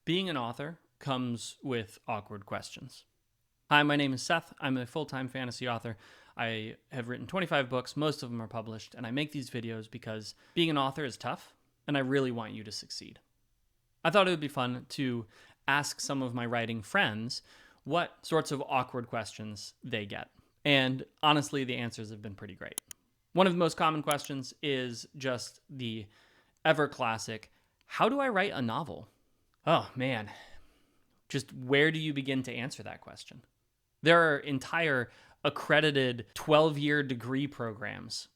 Being an author comes with awkward questions. Hi, my name is Seth. I'm a full-time fantasy author. I have written 25 books, most of them are published, and I make these videos because being an author is tough, and I really want you to succeed. I thought it would be fun to ask some of my writing friends what sorts of awkward questions they get. And honestly, the answers have been pretty great. One of the most common questions is just the ever classic, how do I write a novel? Oh man, just where do you begin to answer that question? There are entire accredited 12-year degree programs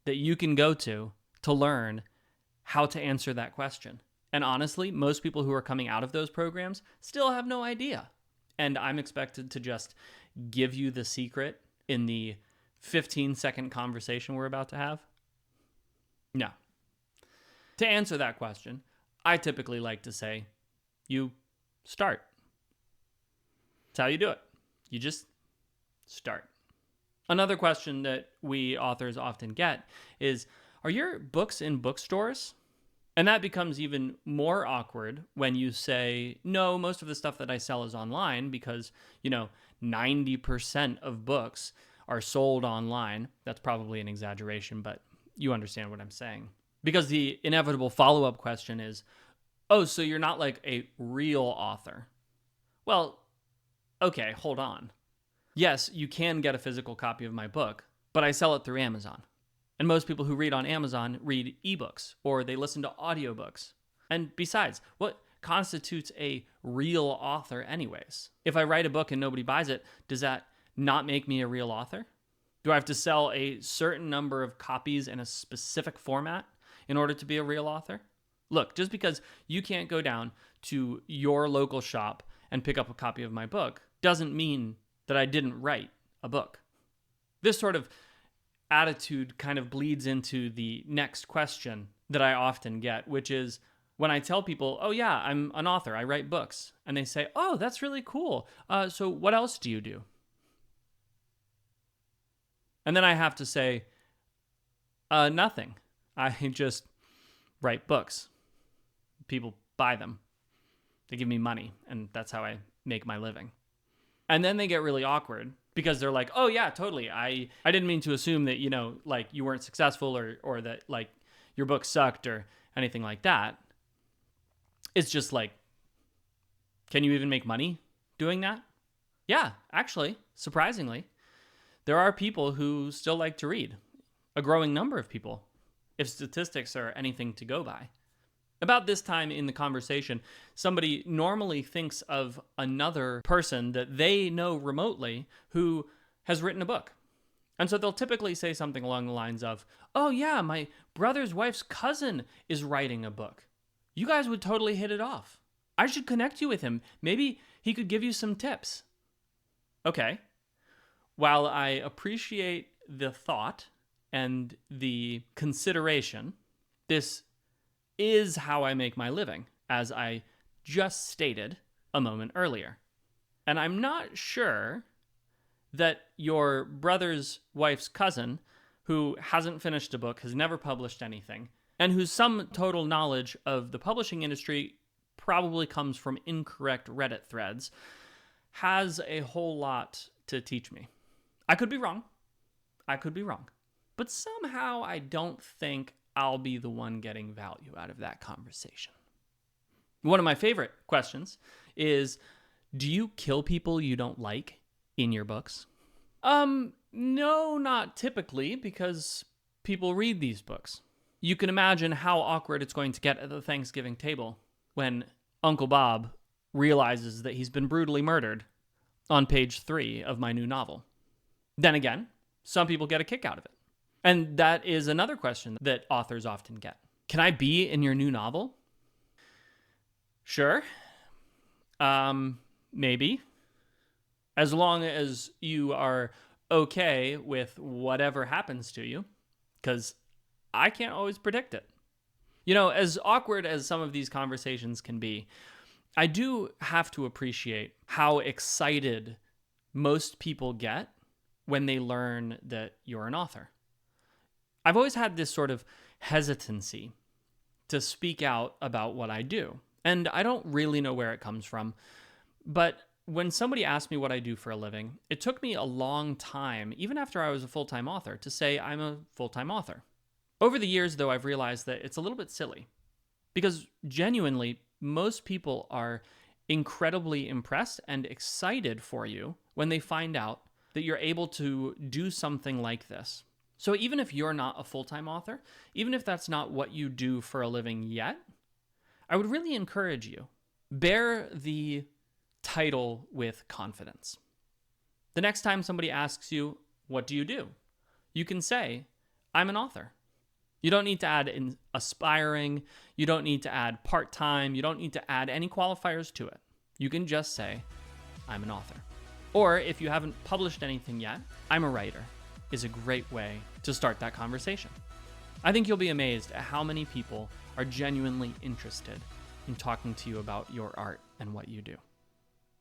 that you can go to learn how to answer that question. And honestly, most people who are coming out of those programs still have no idea. And I'm expected to just give you the secret in the 15-second conversation we're about to have? No. To answer that question, I typically like to say, you start. That's how you do it. You just start. Another question that we authors often get is, are your books in bookstores? And that becomes even more awkward when you say, no, most of the stuff that I sell is online because, 90% of books are sold online. That's probably an exaggeration, but you understand what I'm saying. Because the inevitable follow-up question is, oh, so you're not like a real author. Well, okay, hold on. Yes, you can get a physical copy of my book, but I sell it through Amazon. And most people who read on Amazon read ebooks or they listen to audiobooks. And besides, what constitutes a real author anyways? If I write a book and nobody buys it, does that not make me a real author? Do I have to sell a certain number of copies in a specific format in order to be a real author? Look, just because you can't go down to your local shop and pick up a copy of my book doesn't mean that I didn't write a book. This sort of attitude kind of bleeds into the next question that I often get, which is when I tell people, oh yeah, I'm an author, I write books. And they say, oh, that's really cool. So what else do you do? And then I have to say, nothing. I just write books. People buy them. They give me money, and that's how I make my living. And then they get really awkward because they're like, oh yeah, totally. I didn't mean to assume that, you weren't successful or that like your book sucked or anything like that. It's just like, can you even make money doing that? Yeah, actually, surprisingly, there are people who still like to read. A growing number of people, if statistics are anything to go by. About this time in the conversation, somebody normally thinks of another person that they know remotely who has written a book. And so they'll typically say something along the lines of, oh yeah, my brother's wife's cousin is writing a book. You guys would totally hit it off. I should connect you with him. Maybe he could give you some tips. Okay. While I appreciate the thought and the consideration, this is how I make my living, as I just stated a moment earlier. And I'm not sure that your brother's wife's cousin, who hasn't finished a book, has never published anything, and whose sum total knowledge of the publishing industry probably comes from incorrect Reddit threads, has a whole lot to teach me. I could be wrong. But somehow I don't think I'll be the one getting value out of that conversation. One of my favorite questions is, do you kill people you don't like in your books? No, not typically, because people read these books. You can imagine how awkward it's going to get at the Thanksgiving table when Uncle Bob realizes that he's been brutally murdered on page 3 of my new novel. Then again, some people get a kick out of it. And that is another question that authors often get. Can I be in your new novel? Sure. Maybe. As long as you are okay with whatever happens to you, because I can't always predict it. As awkward as some of these conversations can be, I do have to appreciate how excited most people get when they learn that you're an author. I've always had this sort of hesitancy to speak out about what I do. And I don't really know where it comes from, but when somebody asked me what I do for a living, it took me a long time, even after I was a full-time author, to say I'm a full-time author. Over the years, though, I've realized that it's a little bit silly because genuinely, most people are incredibly impressed and excited for you when they find out that you're able to do something like this. So even if you're not a full-time author, even if that's not what you do for a living yet, I would really encourage you, bear the title with confidence. The next time somebody asks you, what do you do? You can say, I'm an author. You don't need to add in aspiring. You don't need to add part-time. You don't need to add any qualifiers to it. You can just say, I'm an author. Or if you haven't published anything yet, I'm a writer is a great way to start that conversation. I think you'll be amazed at how many people are genuinely interested in talking to you about your art and what you do.